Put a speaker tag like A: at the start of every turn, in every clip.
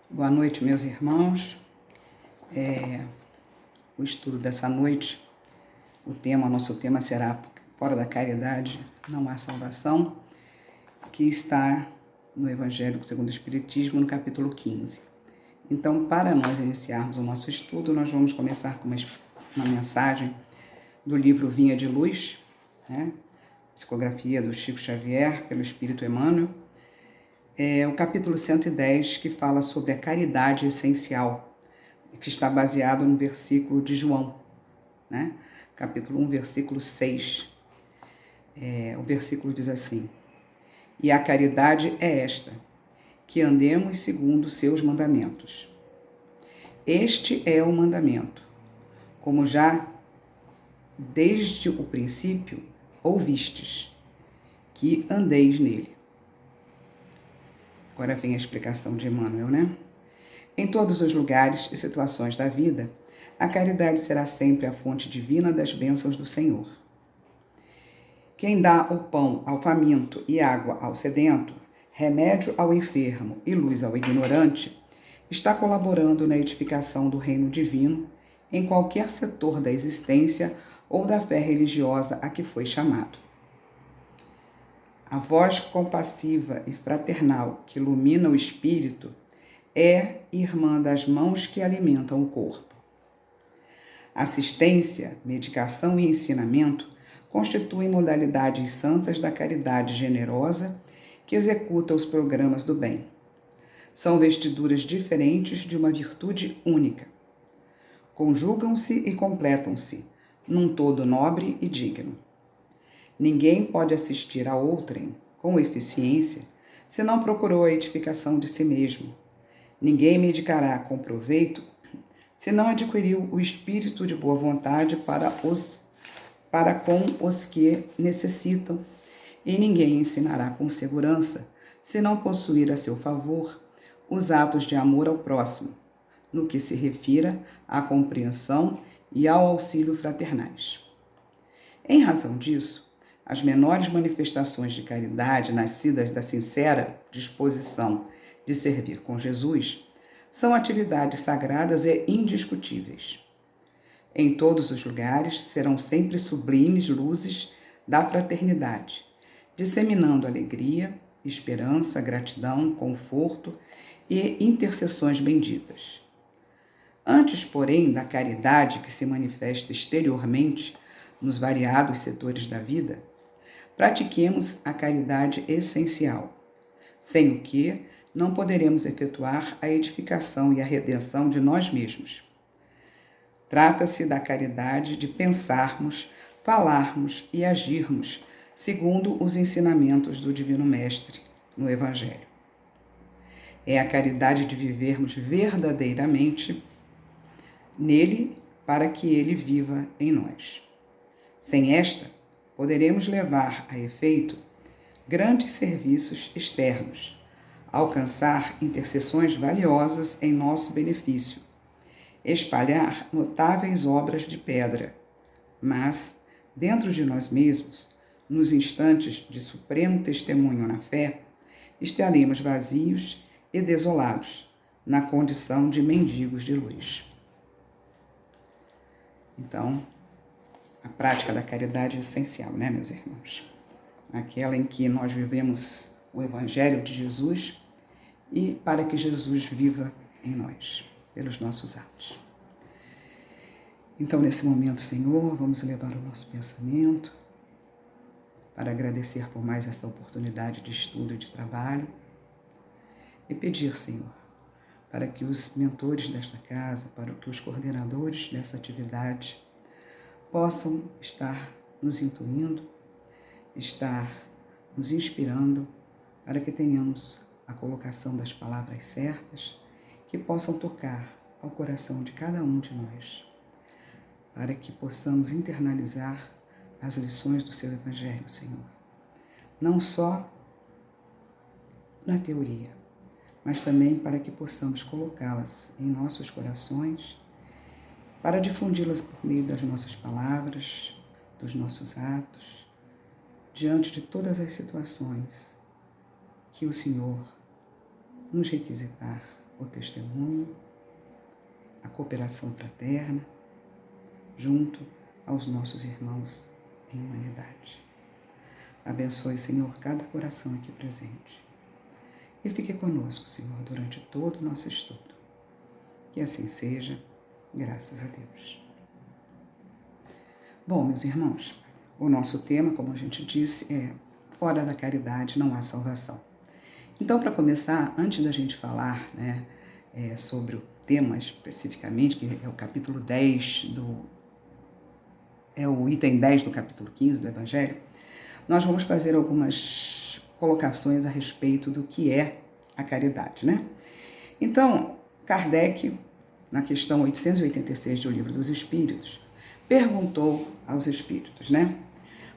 A: Boa noite, meus irmãos. O estudo dessa noite, nosso tema será Fora da Caridade não há salvação, que está no Evangelho segundo o Espiritismo, no capítulo 15. Então, para nós iniciarmos o nosso estudo, nós vamos começar com uma mensagem do livro Vinha de Luz, psicografia do Chico Xavier, pelo Espírito Emmanuel. O capítulo 110, que fala sobre a caridade essencial, que está baseado no versículo de João, capítulo 1, versículo 6. O versículo diz assim: E a caridade é esta, que andemos segundo seus mandamentos. Este é o mandamento, como já desde o princípio ouvistes, que andeis nele. Agora vem a explicação de Emmanuel, Em todos os lugares e situações da vida, a caridade será sempre a fonte divina das bênçãos do Senhor. Quem dá o pão ao faminto e água ao sedento, remédio ao enfermo e luz ao ignorante, está colaborando na edificação do reino divino em qualquer setor da existência ou da fé religiosa a que foi chamado. A voz compassiva e fraternal que ilumina o espírito é irmã das mãos que alimentam o corpo. Assistência, medicação e ensinamento constituem modalidades santas da caridade generosa que executa os programas do bem. São vestiduras diferentes de uma virtude única. Conjugam-se e completam-se num todo nobre e digno. Ninguém pode assistir a outrem com eficiência se não procurou a edificação de si mesmo. Ninguém medicará com proveito se não adquiriu o espírito de boa vontade para com os que necessitam, e ninguém ensinará com segurança se não possuir a seu favor os atos de amor ao próximo, no que se refira à compreensão e ao auxílio fraternais. Em razão disso, as menores manifestações de caridade nascidas da sincera disposição de servir com Jesus são atividades sagradas e indiscutíveis. Em todos os lugares serão sempre sublimes luzes da fraternidade, disseminando alegria, esperança, gratidão, conforto e intercessões benditas. Antes, porém, da caridade que se manifesta exteriormente nos variados setores da vida, pratiquemos a caridade essencial, sem o que não poderemos efetuar a edificação e a redenção de nós mesmos. Trata-se da caridade de pensarmos, falarmos e agirmos segundo os ensinamentos do Divino Mestre no Evangelho. É a caridade de vivermos verdadeiramente nele para que ele viva em nós. Sem esta, poderemos levar a efeito grandes serviços externos, alcançar intercessões valiosas em nosso benefício, espalhar notáveis obras de pedra, mas, dentro de nós mesmos, nos instantes de supremo testemunho na fé, estaremos vazios e desolados, na condição de mendigos de luz. Então, a prática da caridade é essencial, meus irmãos? Aquela em que nós vivemos o Evangelho de Jesus e para que Jesus viva em nós, pelos nossos atos. Então, nesse momento, Senhor, vamos levar o nosso pensamento para agradecer por mais essa oportunidade de estudo e de trabalho e pedir, Senhor, para que os mentores desta casa, para que os coordenadores dessa atividade possam estar nos intuindo, estar nos inspirando para que tenhamos a colocação das palavras certas que possam tocar ao coração de cada um de nós, para que possamos internalizar as lições do seu Evangelho, Senhor. Não só na teoria, mas também para que possamos colocá-las em nossos corações, para difundi-las por meio das nossas palavras, dos nossos atos, diante de todas as situações que o Senhor nos requisitar o testemunho, a cooperação fraterna, junto aos nossos irmãos em humanidade. Abençoe, Senhor, cada coração aqui presente. E fique conosco, Senhor, durante todo o nosso estudo. Que assim seja, graças a Deus. Bom, meus irmãos, o nosso tema, como a gente disse, é fora da caridade não há salvação. Então, para começar, antes da gente falar sobre o tema especificamente, que é o capítulo 10 é o item 10 do capítulo 15 do Evangelho, nós vamos fazer algumas colocações a respeito do que é a caridade, né? Então, Kardec, na questão 886 do Livro dos Espíritos, perguntou aos espíritos, né?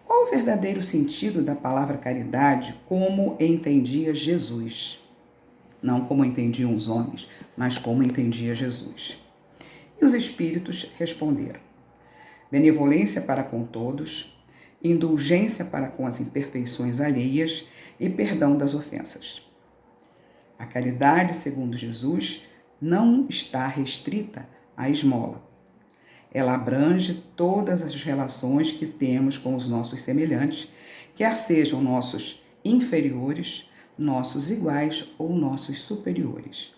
A: Qual o verdadeiro sentido da palavra caridade como entendia Jesus? Não como entendiam os homens, mas como entendia Jesus. E os espíritos responderam: benevolência para com todos, indulgência para com as imperfeições alheias e perdão das ofensas. A caridade, segundo Jesus, não está restrita à esmola. Ela abrange todas as relações que temos com os nossos semelhantes, quer sejam nossos inferiores, nossos iguais ou nossos superiores.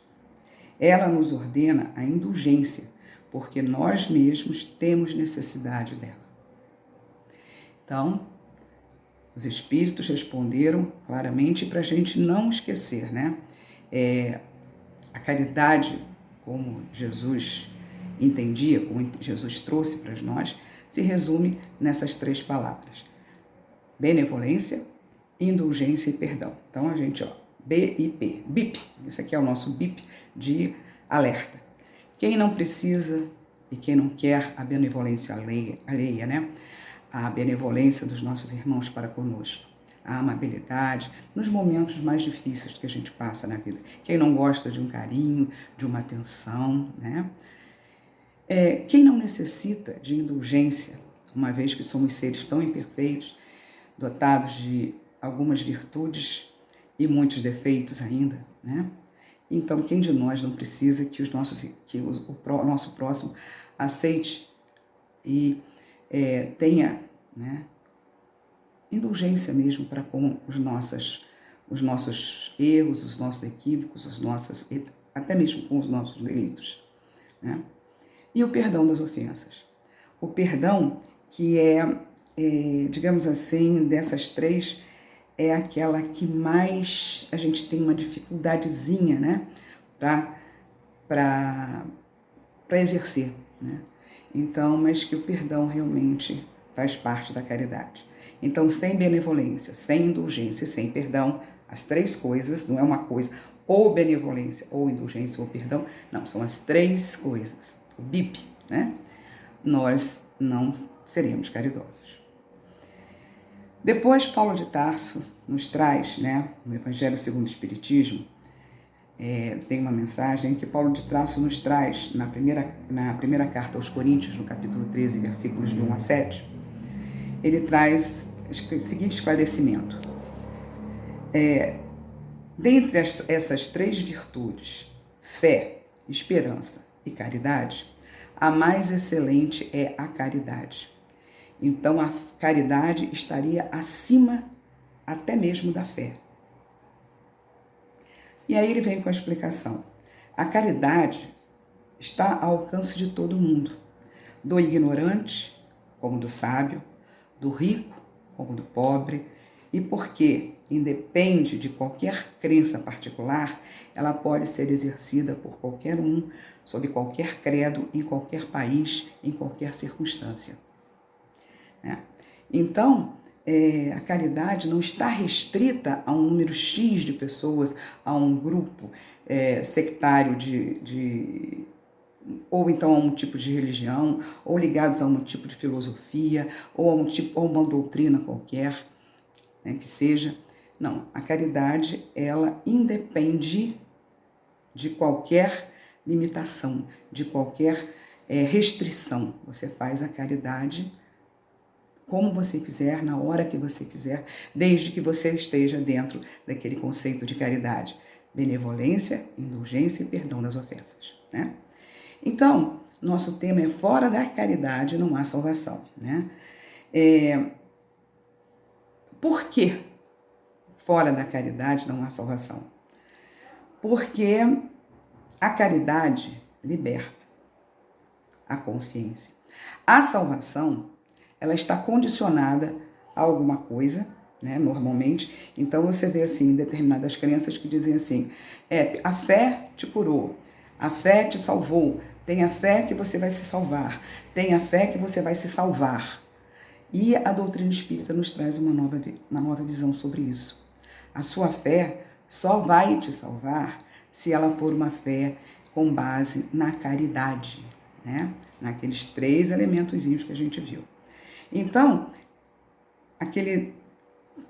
A: Ela nos ordena a indulgência, porque nós mesmos temos necessidade dela. Então, os espíritos responderam claramente para a gente não esquecer, né? A caridade, como Jesus entendia, como Jesus trouxe para nós, se resume nessas três palavras: benevolência, indulgência e perdão. Então a gente, BIP, BIP, esse aqui é o nosso BIP de alerta. Quem não precisa e quem não quer a benevolência alheia, né? A benevolência dos nossos irmãos para conosco, a amabilidade nos momentos mais difíceis que a gente passa na vida. Quem não gosta de um carinho, de uma atenção, né? Quem não necessita de indulgência, uma vez que somos seres tão imperfeitos, dotados de algumas virtudes e muitos defeitos ainda, né? Então, quem de nós não precisa que o nosso próximo aceite e tenha, né, indulgência mesmo para com os nossos erros, os nossos equívocos, até mesmo com os nossos delitos, né? E o perdão das ofensas. O perdão que digamos assim, dessas três, é aquela que mais a gente tem uma dificuldadezinha, né, para exercer, né? Então, mas que o perdão realmente faz parte da caridade. Então, sem benevolência, sem indulgência, sem perdão, as três coisas, não é uma coisa, ou benevolência, ou indulgência, ou perdão, não, são as três coisas, o BIP, né? Nós não seremos caridosos. Depois, Paulo de Tarso nos traz, né, no Evangelho segundo o Espiritismo, tem uma mensagem que Paulo de Tarso nos traz na primeira carta aos Coríntios, no capítulo 13, versículos de 1 a 7. Ele traz o seguinte esclarecimento. Dentre essas três virtudes, fé, esperança e caridade, a mais excelente é a caridade. Então, a caridade estaria acima até mesmo da fé. E aí ele vem com a explicação. A caridade está ao alcance de todo mundo, do ignorante como do sábio, do rico como do pobre, e porque independe de qualquer crença particular, ela pode ser exercida por qualquer um, sob qualquer credo, em qualquer país, em qualquer circunstância. Então, a caridade não está restrita a um número X de pessoas, a um grupo sectário ou então a um tipo de religião, ou ligados a um tipo de filosofia, ou a uma doutrina qualquer, né, que seja. Não, a caridade, ela independe de qualquer limitação, de qualquer restrição. Você faz a caridade como você quiser, na hora que você quiser, desde que você esteja dentro daquele conceito de caridade. benevolência, indulgência e perdão das ofensas, né? Então, nosso tema é fora da caridade não há salvação, né? Por que fora da caridade não há salvação? Porque a caridade liberta a consciência. A salvação, ela está condicionada a alguma coisa, né, normalmente. Então você vê assim, determinadas crenças que dizem assim, a fé te curou, a fé te salvou, tenha fé que você vai se salvar, tenha fé que você vai se salvar. E a doutrina espírita nos traz uma nova visão sobre isso. A sua fé só vai te salvar se ela for uma fé com base na caridade, né? Naqueles 3 elementozinhos que a gente viu. Então,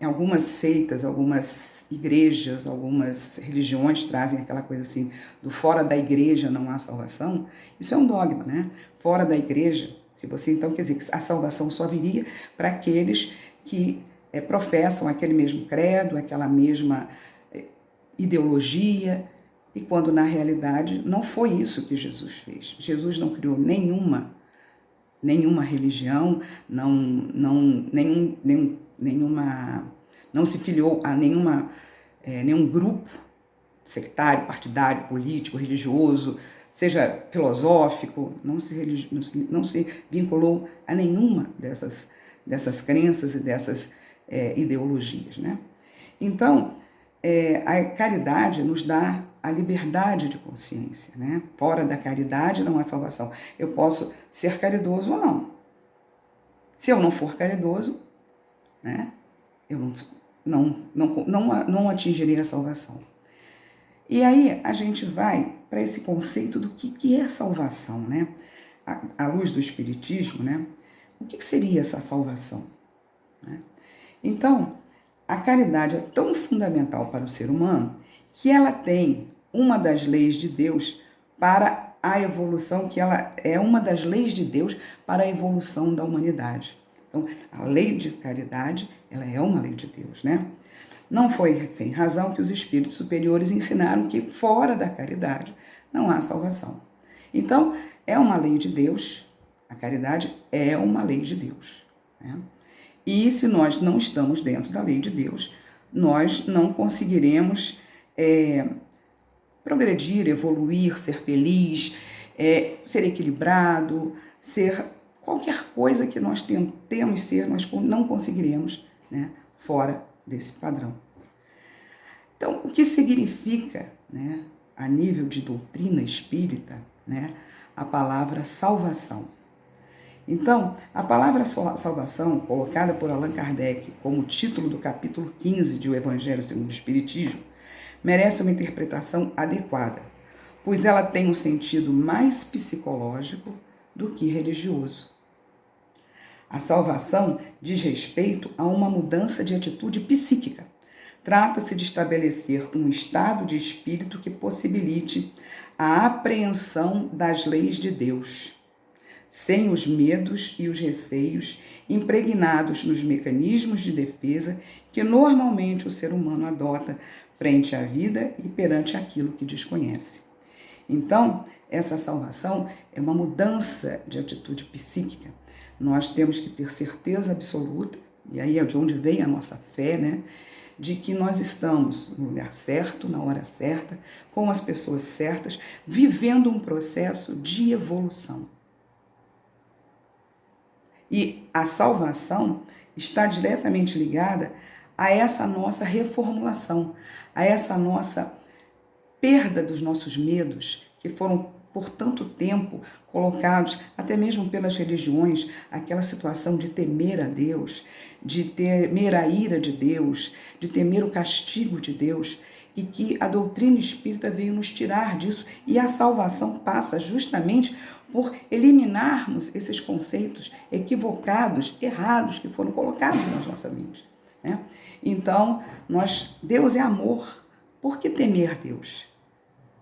A: algumas seitas, algumas igrejas, algumas religiões trazem aquela coisa assim, do fora da igreja não há salvação. Isso é um dogma, né? Fora da igreja, se você então quer dizer que a salvação só viria para aqueles que professam aquele mesmo credo, aquela mesma ideologia, e quando na realidade não foi isso que Jesus fez. Jesus não criou nenhuma religião, não se filiou a nenhum grupo sectário, partidário, político, religioso, seja filosófico, não se vinculou a nenhuma dessas crenças e dessas ideologias, né? Então, a caridade nos dá a liberdade de consciência, né? Fora da caridade não há salvação. Eu posso ser caridoso ou não. Se eu não for caridoso, né, eu não atingirei a salvação. E aí a gente vai para esse conceito do que é salvação, né? À luz do Espiritismo, né? O que seria essa salvação, né? Então, a caridade é tão fundamental para o ser humano que ela tem uma das leis de Deus para a evolução, que ela é uma das leis de Deus para a evolução da humanidade. Então, a lei de caridade, ela é uma lei de Deus, né? Não foi sem razão que os espíritos superiores ensinaram que fora da caridade não há salvação. Então, é uma lei de Deus, a caridade é uma lei de Deus, né? E se nós não estamos dentro da lei de Deus, nós não conseguiremos progredir, evoluir, ser feliz, ser equilibrado, ser qualquer coisa que nós tentemos ser, nós não conseguiremos, né, fora desse padrão. Então, o que significa, né, a nível de doutrina espírita, né, a palavra salvação? Então, a palavra salvação, colocada por Allan Kardec como título do capítulo 15 de O Evangelho segundo o Espiritismo, merece uma interpretação adequada, pois ela tem um sentido mais psicológico do que religioso. A salvação diz respeito a uma mudança de atitude psíquica. Trata-se de estabelecer um estado de espírito que possibilite a apreensão das leis de Deus, sem os medos e os receios impregnados nos mecanismos de defesa que normalmente o ser humano adota frente à vida e perante aquilo que desconhece. Então, essa salvação é uma mudança de atitude psíquica. Nós temos que ter certeza absoluta, e aí é de onde vem a nossa fé, né? De que nós estamos no lugar certo, na hora certa, com as pessoas certas, vivendo um processo de evolução. E a salvação está diretamente ligada a essa nossa reformulação, a essa nossa perda dos nossos medos, que foram por tanto tempo colocados, até mesmo pelas religiões, aquela situação de temer a Deus, de temer a ira de Deus, de temer o castigo de Deus, e que a doutrina espírita veio nos tirar disso, e a salvação passa justamente por eliminarmos esses conceitos equivocados, errados, que foram colocados nas nossas mentes, né? Então, Deus é amor. Por que temer Deus?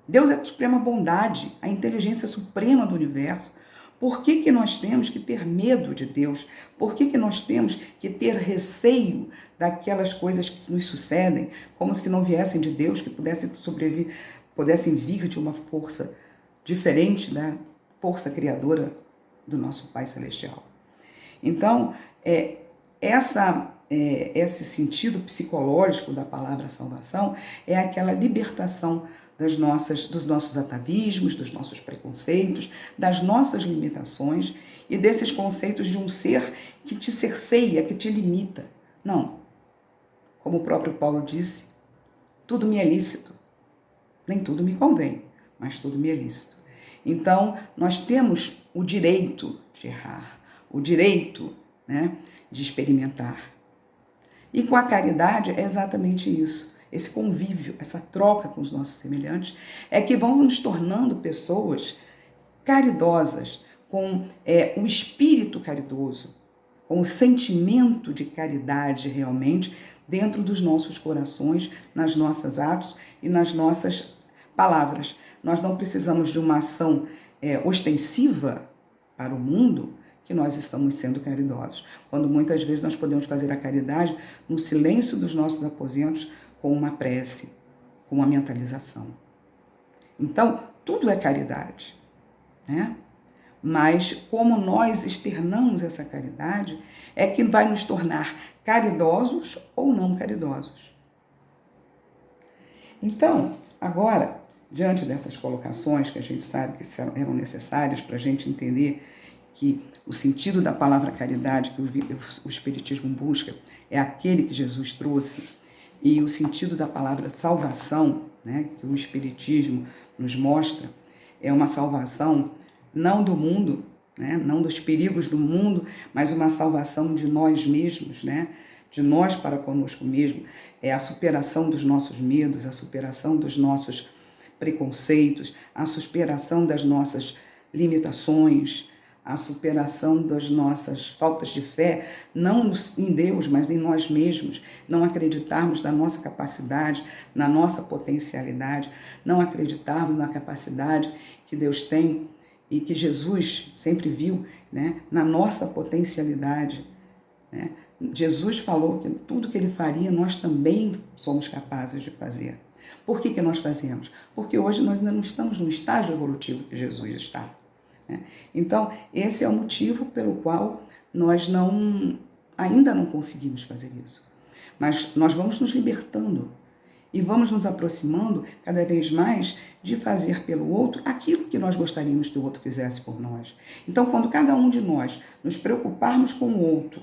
A: Deus é a suprema bondade, a inteligência suprema do universo. Por que que nós temos que ter medo de Deus? Por que que nós temos que ter receio daquelas coisas que nos sucedem, como se não viessem de Deus, que pudessem vir de uma força diferente da força criadora do nosso Pai Celestial? Então, esse sentido psicológico da palavra salvação é aquela libertação dos nossos atavismos, dos nossos preconceitos, das nossas limitações e desses conceitos de um ser que te cerceia, que te limita. Não. Como o próprio Paulo disse, tudo me é lícito. Nem tudo me convém, mas tudo me é lícito. Então, nós temos o direito de errar, o direito, né, de experimentar. E com a caridade é exatamente isso. Esse convívio, essa troca com os nossos semelhantes, é que vão nos tornando pessoas caridosas, com o espírito caridoso, com o sentimento de caridade realmente dentro dos nossos corações, nas nossas atos e nas nossas palavras. Nós não precisamos de uma ação ostensiva para o mundo, que nós estamos sendo caridosos. Quando muitas vezes nós podemos fazer a caridade no silêncio dos nossos aposentos, com uma prece, com uma mentalização. Então, tudo é caridade, né? Mas como nós externamos essa caridade, é que vai nos tornar caridosos ou não caridosos. Então, agora, diante dessas colocações que a gente sabe que eram necessárias para a gente entender que o sentido da palavra caridade que o Espiritismo busca é aquele que Jesus trouxe, e o sentido da palavra salvação, né, que o Espiritismo nos mostra, é uma salvação não do mundo, né, não dos perigos do mundo, mas uma salvação de nós mesmos, né, de nós para conosco mesmo. É a superação dos nossos medos, a superação dos nossos preconceitos, a superação das nossas limitações, a superação das nossas faltas de fé, não em Deus, mas em nós mesmos, não acreditarmos na nossa capacidade, na nossa potencialidade, não acreditarmos na capacidade que Deus tem e que Jesus sempre viu, né, na nossa potencialidade, né? Jesus falou que tudo que ele faria, nós também somos capazes de fazer. Por que nós fazemos? Porque hoje nós ainda não estamos no estágio evolutivo que Jesus está. Então, esse é o motivo pelo qual nós ainda não conseguimos fazer isso. Mas nós vamos nos libertando e vamos nos aproximando cada vez mais de fazer pelo outro aquilo que nós gostaríamos que o outro fizesse por nós. Então, quando cada um de nós nos preocuparmos com o outro,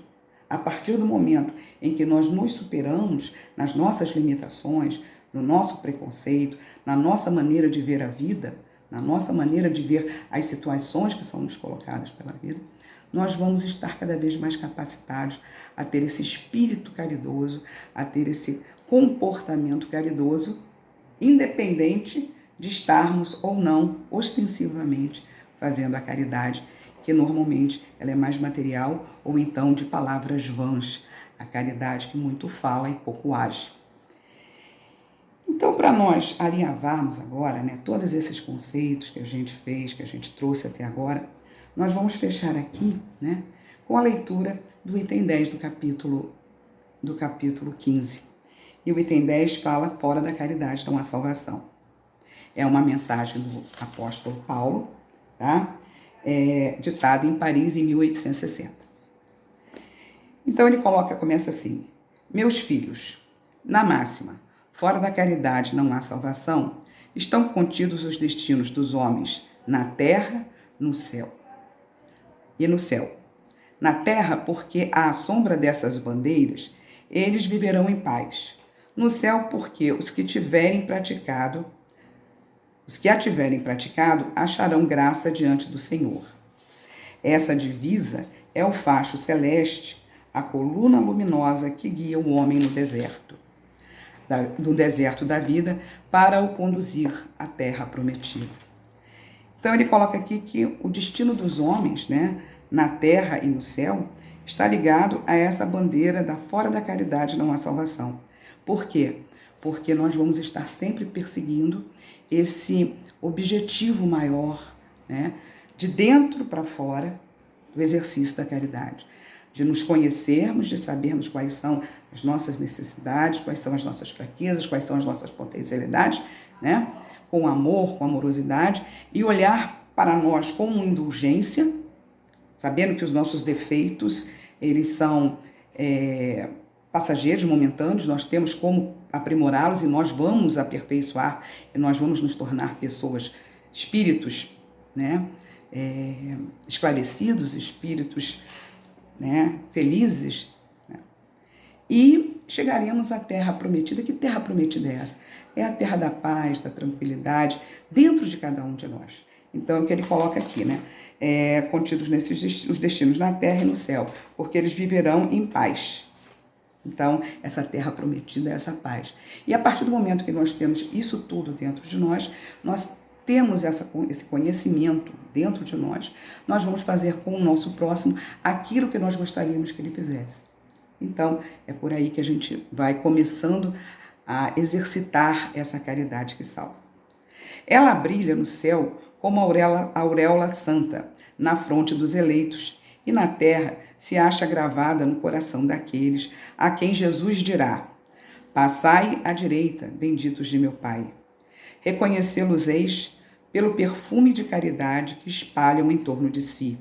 A: a partir do momento em que nós nos superamos nas nossas limitações, no nosso preconceito, na nossa maneira de ver a vida, na nossa maneira de ver as situações que são nos colocadas pela vida, nós vamos estar cada vez mais capacitados a ter esse espírito caridoso, a ter esse comportamento caridoso, independente de estarmos ou não ostensivamente fazendo a caridade, que normalmente ela é mais material ou então de palavras vãs, a caridade que muito fala e pouco age. Então, para nós alinhavarmos agora, né, todos esses conceitos que a gente fez, que a gente trouxe até agora, nós vamos fechar aqui, né, com a leitura do item 10 do capítulo 15. E o item 10 fala fora da caridade, então a salvação. É uma mensagem do apóstolo Paulo, tá? Ditada em Paris em 1860. Então ele começa assim: meus filhos, na máxima, fora da caridade não há salvação, estão contidos os destinos dos homens na terra, no céu. E no céu. Na terra, porque à sombra dessas bandeiras, eles viverão em paz. No céu, porque os que a tiverem praticado, acharão graça diante do Senhor. Essa divisa é o facho celeste, a coluna luminosa que guia o homem no deserto da vida, para o conduzir à terra prometida. Então ele coloca aqui que o destino dos homens, né, na terra e no céu, está ligado a essa bandeira da fora da caridade não há salvação. Por quê? Porque nós vamos estar sempre perseguindo esse objetivo maior, né, de dentro para fora, do exercício da caridade. De nos conhecermos, de sabermos quais são as nossas necessidades, quais são as nossas fraquezas, quais são as nossas potencialidades, né? Com amor, com amorosidade, e olhar para nós com indulgência, sabendo que os nossos defeitos, eles são passageiros, momentâneos, nós temos como aprimorá-los e nós vamos aperfeiçoar, e nós vamos nos tornar pessoas, espíritos, né? Esclarecidos, espíritos, né? Felizes, né? E chegaremos à Terra Prometida. Que Terra Prometida é essa? É a Terra da paz, da tranquilidade, dentro de cada um de nós. Então, é o que ele coloca aqui, né? Contidos nesses os destinos na terra e no céu, porque eles viverão em paz. Então, essa terra prometida é essa paz. E a partir do momento que nós temos isso tudo dentro de nós, nós temos esse conhecimento dentro de nós, nós vamos fazer com o nosso próximo aquilo que nós gostaríamos que ele fizesse. Então, é por aí que a gente vai começando a exercitar essa caridade que salva. Ela brilha no céu como a auréola santa na fronte dos eleitos, e na terra se acha gravada no coração daqueles a quem Jesus dirá: passai à direita, benditos de meu Pai. Reconhecê-los-eis pelo perfume de caridade que espalham em torno de si.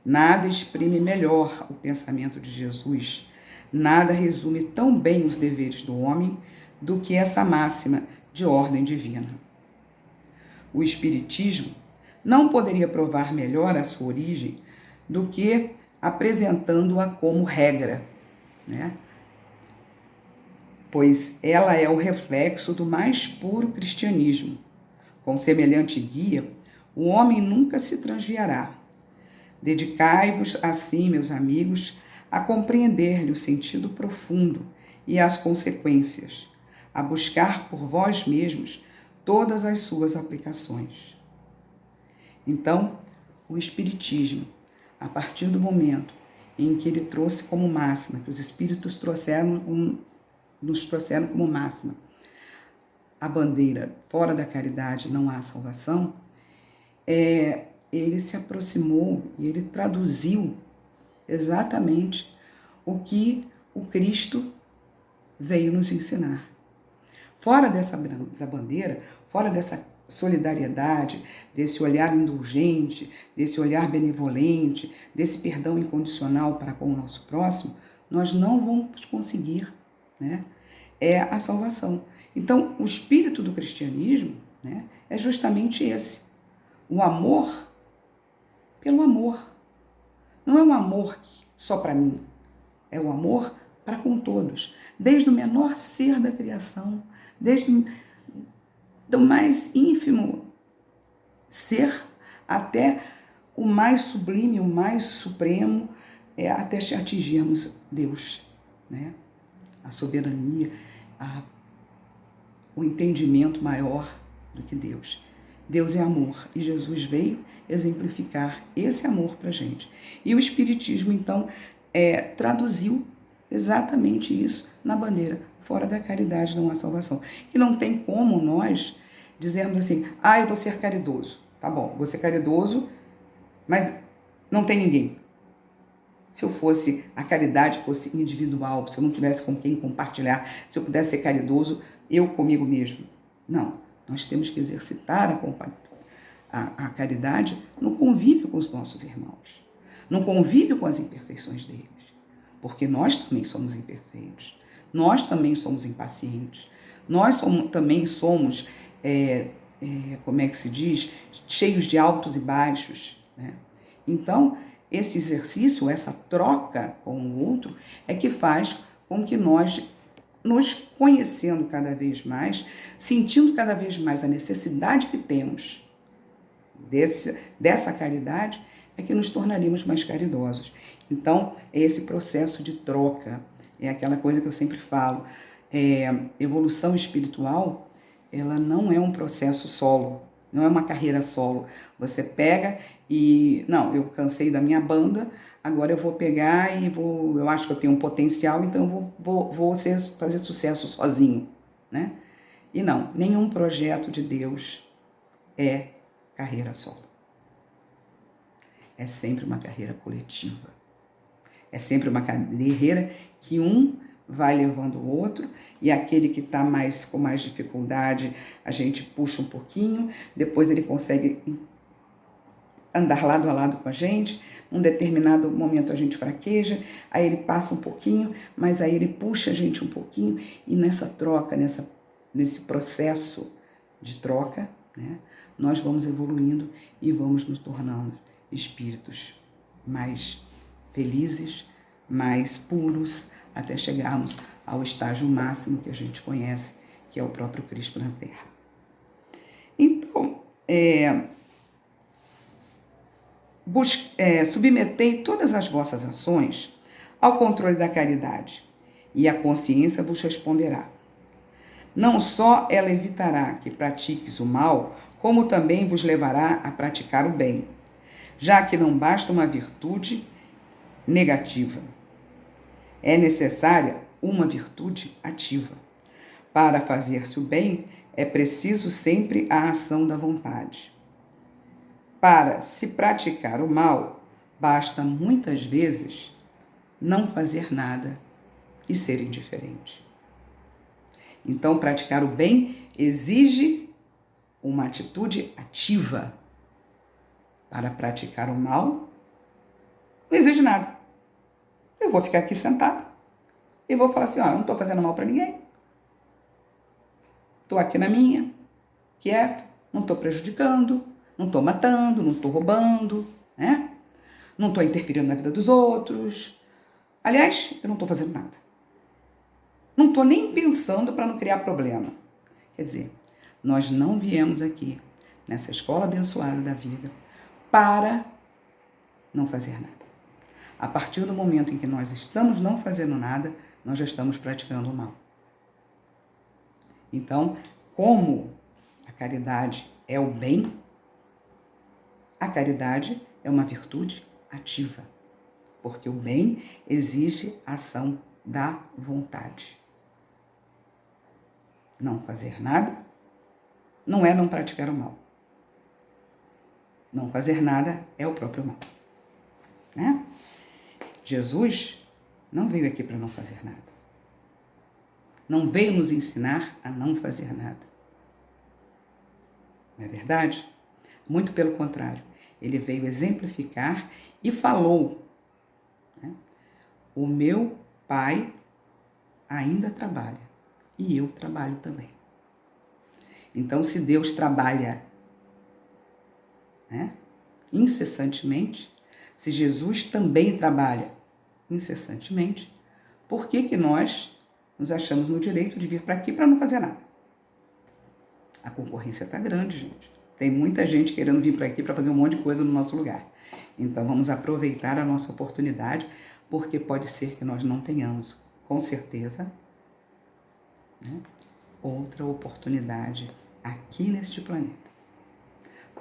A: Nada exprime melhor o pensamento de Jesus, nada resume tão bem os deveres do homem do que essa máxima de ordem divina. O Espiritismo não poderia provar melhor a sua origem do que apresentando-a como regra, né? Pois ela é o reflexo do mais puro cristianismo. Com semelhante guia, o homem nunca se transviará. Dedicai-vos assim, meus amigos, a compreender-lhe o sentido profundo e as consequências, a buscar por vós mesmos todas as suas aplicações. Então, o Espiritismo, a partir do momento em que ele trouxe como máxima, que os Espíritos nos trouxeram como máxima, a bandeira fora da caridade não há salvação, ele se aproximou e ele traduziu exatamente o que o Cristo veio nos ensinar. Fora da bandeira, fora dessa solidariedade, desse olhar indulgente, desse olhar benevolente, desse perdão incondicional para com o nosso próximo, nós não vamos conseguir, né, a salvação. Então, o espírito do cristianismo, né, é justamente esse, o amor pelo amor. Não é um amor só para mim, é o amor para com todos, desde o menor ser da criação, desde do mais ínfimo ser até o mais sublime, o mais supremo, até atingirmos Deus, né? A soberania, o entendimento maior do que Deus. Deus é amor e Jesus veio exemplificar esse amor para a gente. E o Espiritismo, então, traduziu exatamente isso na bandeira. Fora da caridade não há salvação. E não tem como nós dizermos assim, eu vou ser caridoso. Tá bom, vou ser caridoso, mas não tem ninguém. Se a caridade fosse individual, se eu não tivesse com quem compartilhar, se eu pudesse ser caridoso, eu comigo mesmo. Não, nós temos que exercitar a caridade no convívio com os nossos irmãos, no convívio com as imperfeições deles, porque nós também somos imperfeitos. Nós também somos impacientes, nós também somos, como é que se diz, cheios de altos e baixos, né? Então, esse exercício, essa troca com o outro, é que faz com que nós, nos conhecendo cada vez mais, sentindo cada vez mais a necessidade que temos dessa caridade, é que nos tornaríamos mais caridosos. Então, é esse processo de troca. É aquela coisa que eu sempre falo, evolução espiritual, ela não é um processo solo, não é uma carreira solo. Você pega e, não, eu cansei da minha banda, agora eu vou pegar e eu acho que eu tenho um potencial, então eu vou fazer sucesso sozinho, né? E não, nenhum projeto de Deus é carreira solo. é sempre uma carreira coletiva. É sempre uma carreira que um vai levando o outro, e aquele que está com mais dificuldade, a gente puxa um pouquinho, depois ele consegue andar lado a lado com a gente, num determinado momento a gente fraqueja, aí ele passa um pouquinho, mas aí ele puxa a gente um pouquinho, e nessa troca, nesse processo de troca, né, nós vamos evoluindo e vamos nos tornando espíritos mais felizes, mais puros, até chegarmos ao estágio máximo que a gente conhece, que é o próprio Cristo na Terra. Então, submetei todas as vossas ações ao controle da caridade, e a consciência vos responderá. Não só ela evitará que pratiques o mal, como também vos levará a praticar o bem, já que não basta uma virtude negativa. É necessária uma virtude ativa. Para fazer-se o bem, é preciso sempre a ação da vontade. Para se praticar o mal, basta muitas vezes não fazer nada e ser indiferente. Então, praticar o bem exige uma atitude ativa. Para praticar o mal, não exige nada. Eu vou ficar aqui sentado e vou falar assim, não estou fazendo mal para ninguém. Estou aqui na minha, quieto, não estou prejudicando, não estou matando, não estou roubando, né? Não estou interferindo na vida dos outros. Aliás, eu não estou fazendo nada. Não estou nem pensando para não criar problema. Quer dizer, nós não viemos aqui, nessa escola abençoada da vida, para não fazer nada. A partir do momento em que nós estamos não fazendo nada, nós já estamos praticando o mal. Então, como a caridade é o bem, a caridade é uma virtude ativa, porque o bem exige a ação da vontade. Não fazer nada não é não praticar o mal. Não fazer nada é o próprio mal, né? Jesus não veio aqui para não fazer nada. Não veio nos ensinar a não fazer nada. Não é verdade? Muito pelo contrário. Ele veio exemplificar e falou, né? O meu Pai ainda trabalha e eu trabalho também. Então, se Deus trabalha, né, incessantemente, se Jesus também trabalha incessantemente, por que nós nos achamos no direito de vir para aqui para não fazer nada? A concorrência está grande, gente. Tem muita gente querendo vir para aqui para fazer um monte de coisa no nosso lugar. Então vamos aproveitar a nossa oportunidade, porque pode ser que nós não tenhamos, com certeza, né, outra oportunidade aqui neste planeta.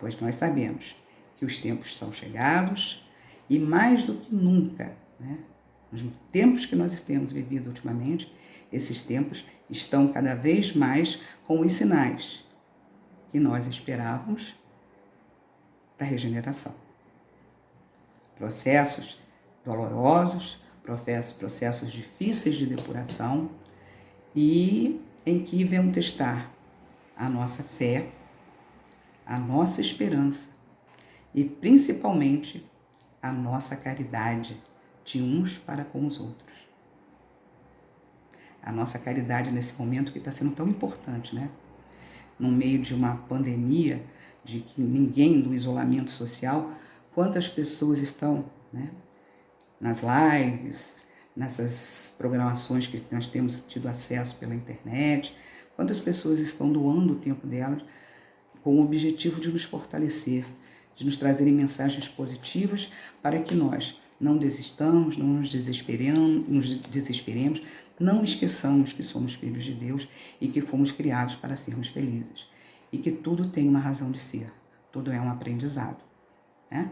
A: Pois nós sabemos que os tempos são chegados e mais do que nunca, né, nos tempos que nós temos vivido ultimamente, esses tempos estão cada vez mais com os sinais que nós esperávamos da regeneração. Processos dolorosos, processos difíceis de depuração e em que vão testar a nossa fé, a nossa esperança e principalmente a nossa caridade de uns para com os outros. A nossa caridade nesse momento que está sendo tão importante, né? No meio de uma pandemia, de que ninguém, do isolamento social, quantas pessoas estão, né, nas lives, nessas programações que nós temos tido acesso pela internet, quantas pessoas estão doando o tempo delas com o objetivo de nos fortalecer, de nos trazerem mensagens positivas para que nós não desistamos, não nos desesperemos, não esqueçamos que somos filhos de Deus e que fomos criados para sermos felizes. E que tudo tem uma razão de ser, tudo é um aprendizado, né?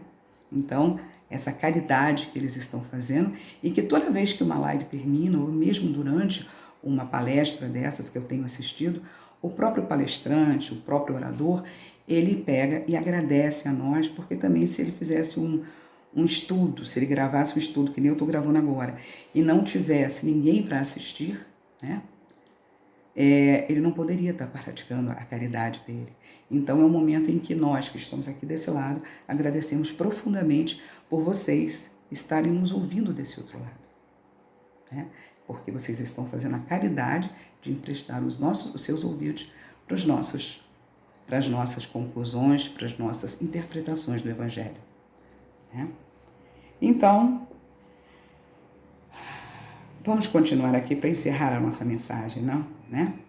A: Então, essa caridade que eles estão fazendo e que toda vez que uma live termina, ou mesmo durante uma palestra dessas que eu tenho assistido, o próprio palestrante, o próprio orador, ele pega e agradece a nós, porque também se ele fizesse um estudo, se ele gravasse um estudo, que nem eu estou gravando agora, e não tivesse ninguém para assistir, né? Ele não poderia estar praticando a caridade dele. Então é um momento em que nós, que estamos aqui desse lado, agradecemos profundamente por vocês estarem nos ouvindo desse outro lado, né? Porque vocês estão fazendo a caridade de emprestar os seus ouvidos para as nossas conclusões, para as nossas interpretações do Evangelho, né? Então, vamos continuar aqui para encerrar a nossa mensagem, não? Né?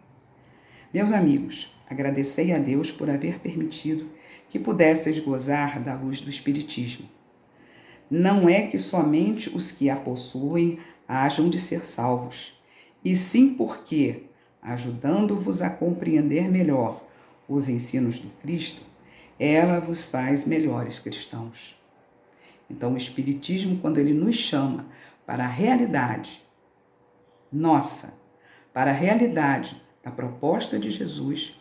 A: Meus amigos, agradecei a Deus por haver permitido que pudesseis gozar da luz do Espiritismo. Não é que somente os que a possuem hajam de ser salvos, e sim porque, ajudando-vos a compreender melhor os ensinos do Cristo, ela vos faz melhores cristãos. Então, o Espiritismo, quando ele nos chama para a realidade nossa, para a realidade da proposta de Jesus,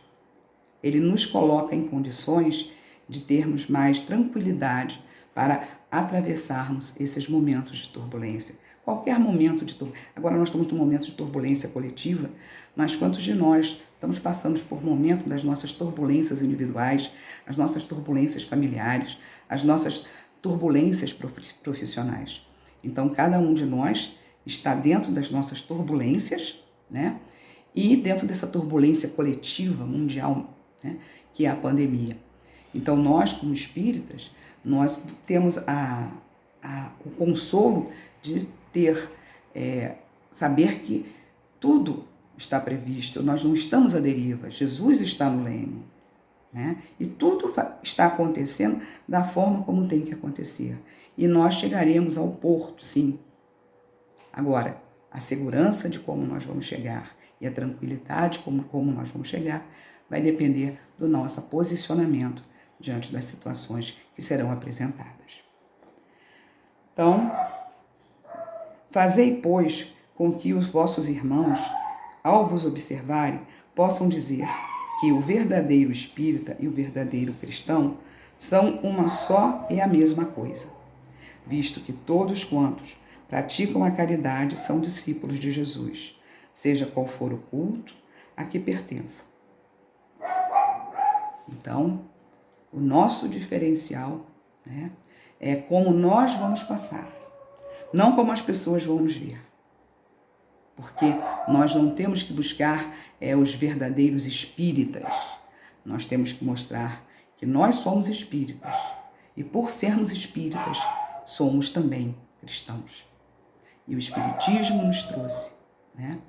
A: ele nos coloca em condições de termos mais tranquilidade para atravessarmos esses momentos de turbulência. Qualquer momento de turbulência. Agora nós estamos num momento de turbulência coletiva, mas quantos de nós estamos passando por momentos das nossas turbulências individuais, as nossas turbulências familiares, as nossas turbulências profissionais? Então, cada um de nós está dentro das nossas turbulências, né? E dentro dessa turbulência coletiva mundial, né? Que é a pandemia. Então, nós, como espíritas, nós temos o consolo de saber que tudo está previsto, nós não estamos à deriva, Jesus está no leme, né? E tudo está acontecendo da forma como tem que acontecer. E nós chegaremos ao porto, sim. Agora, a segurança de como nós vamos chegar e a tranquilidade como nós vamos chegar vai depender do nosso posicionamento diante das situações que serão apresentadas. Então, fazei, pois, com que os vossos irmãos, ao vos observarem, possam dizer que o verdadeiro espírita e o verdadeiro cristão são uma só e a mesma coisa, visto que todos quantos praticam a caridade são discípulos de Jesus, seja qual for o culto a que pertençam. Então, o nosso diferencial, né, é como nós vamos passar, não como as pessoas vão nos ver. Porque nós não temos que buscar os verdadeiros espíritas, nós temos que mostrar que nós somos espíritas e, por sermos espíritas, somos também cristãos. E o Espiritismo nos trouxe, né,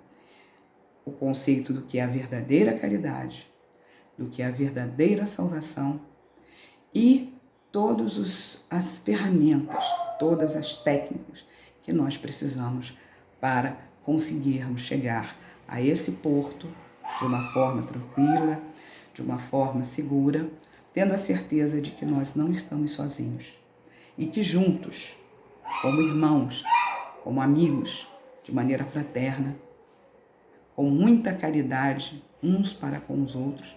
A: o conceito do que é a verdadeira caridade, do que é a verdadeira salvação e todas as ferramentas, todas as técnicas que nós precisamos para conseguirmos chegar a esse porto de uma forma tranquila, de uma forma segura, tendo a certeza de que nós não estamos sozinhos e que juntos, como irmãos, como amigos, de maneira fraterna, com muita caridade uns para com os outros,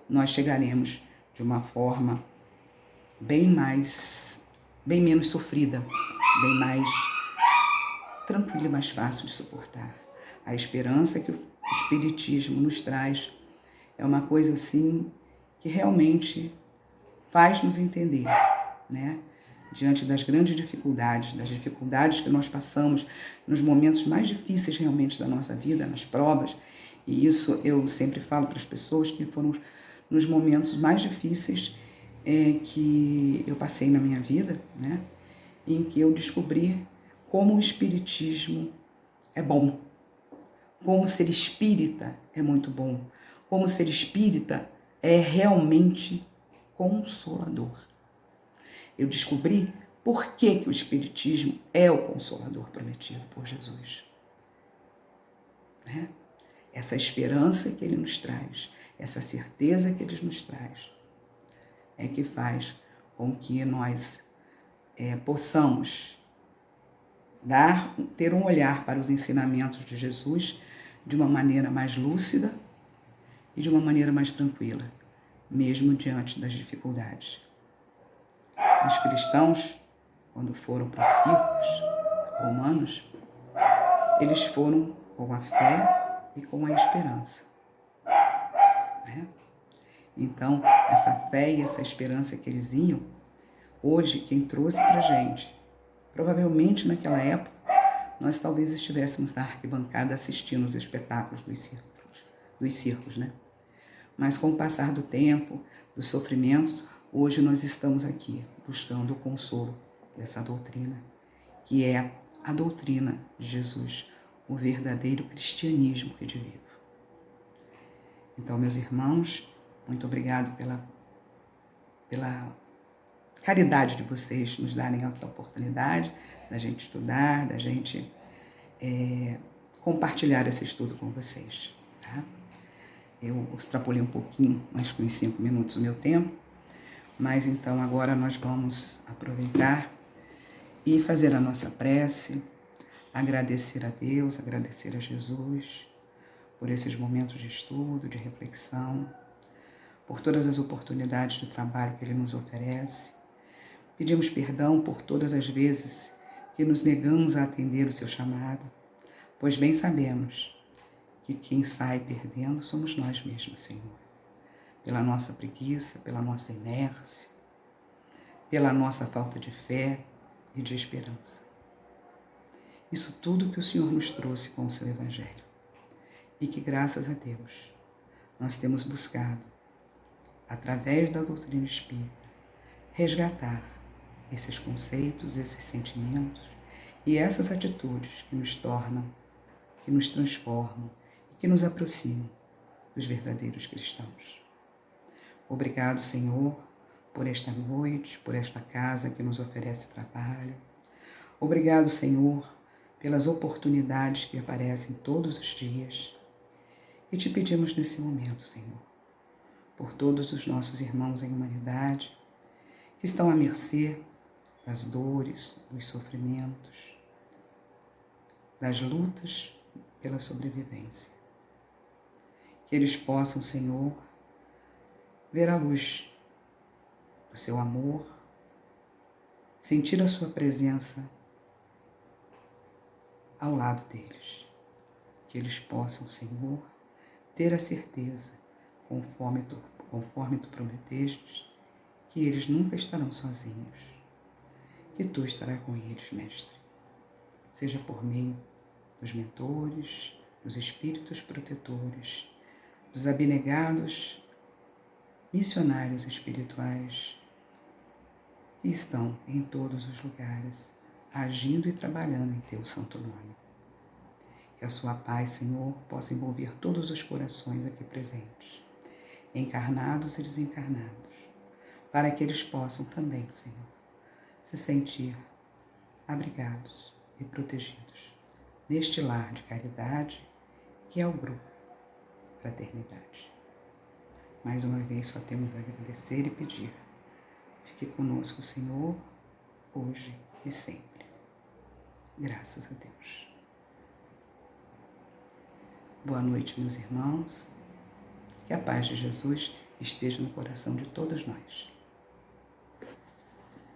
A: nós chegaremos de uma forma bem menos sofrida, bem mais tranquila e mais fácil de suportar. A esperança que o Espiritismo nos traz é uma coisa assim que realmente faz nos entender, né? Diante das grandes dificuldades, das dificuldades que nós passamos nos momentos mais difíceis realmente da nossa vida, nas provas, e isso eu sempre falo para as pessoas que foram nos momentos mais difíceis que eu passei na minha vida, né? Em que eu descobri como o Espiritismo é bom, como ser espírita é muito bom, como ser espírita é realmente consolador. Eu descobri por que o Espiritismo é o consolador prometido por Jesus, né? Essa esperança que ele nos traz, essa certeza que ele nos traz, é que faz com que nós possamos ter um olhar para os ensinamentos de Jesus de uma maneira mais lúcida e de uma maneira mais tranquila, mesmo diante das dificuldades. Os cristãos, quando foram para os circos romanos, eles foram com a fé e com a esperança, né? Então, essa fé e essa esperança que eles iam, hoje, quem trouxe para a gente, provavelmente naquela época, nós talvez estivéssemos na arquibancada assistindo os espetáculos dos circos, né? Mas com o passar do tempo, dos sofrimentos, hoje nós estamos aqui buscando o consolo dessa doutrina, que é a doutrina de Jesus, o verdadeiro cristianismo redivivo. Então, meus irmãos, muito obrigado pela caridade de vocês nos darem essa oportunidade da gente estudar, da gente compartilhar esse estudo com vocês, tá? Eu extrapolei um pouquinho, mais com uns 5 minutos o meu tempo, mas então agora nós vamos aproveitar e fazer a nossa prece, agradecer a Deus, agradecer a Jesus por esses momentos de estudo, de reflexão, por todas as oportunidades de trabalho que Ele nos oferece. Pedimos perdão por todas as vezes que nos negamos a atender o seu chamado, pois bem sabemos que quem sai perdendo somos nós mesmos, Senhor. Pela nossa preguiça, pela nossa inércia, pela nossa falta de fé e de esperança. Isso tudo que o Senhor nos trouxe com o seu Evangelho. E que, graças a Deus, nós temos buscado, através da doutrina espírita, resgatar esses conceitos, esses sentimentos e essas atitudes que nos tornam, que nos transformam e que nos aproximam dos verdadeiros cristãos. Obrigado, Senhor, por esta noite, por esta casa que nos oferece trabalho. Obrigado, Senhor, pelas oportunidades que aparecem todos os dias. E te pedimos nesse momento, Senhor, por todos os nossos irmãos em humanidade que estão à mercê das dores, dos sofrimentos, das lutas pela sobrevivência. Que eles possam, Senhor, ver a luz do seu amor, sentir a sua presença ao lado deles. Que eles possam, Senhor, ter a certeza, conforme tu prometestes, que eles nunca estarão sozinhos, que tu estarás com eles, Mestre, seja por meio dos mentores, dos espíritos protetores, dos abnegados missionários espirituais que estão em todos os lugares, agindo e trabalhando em teu santo nome. Que a sua paz, Senhor, possa envolver todos os corações aqui presentes, encarnados e desencarnados, para que eles possam também, Senhor, se sentir abrigados e protegidos neste lar de caridade que é o grupo Fraternidade. Mais uma vez só temos a agradecer e pedir. Fique conosco, Senhor, hoje e sempre. Graças a Deus. Boa noite, meus irmãos. Que a paz de Jesus esteja no coração de todos nós.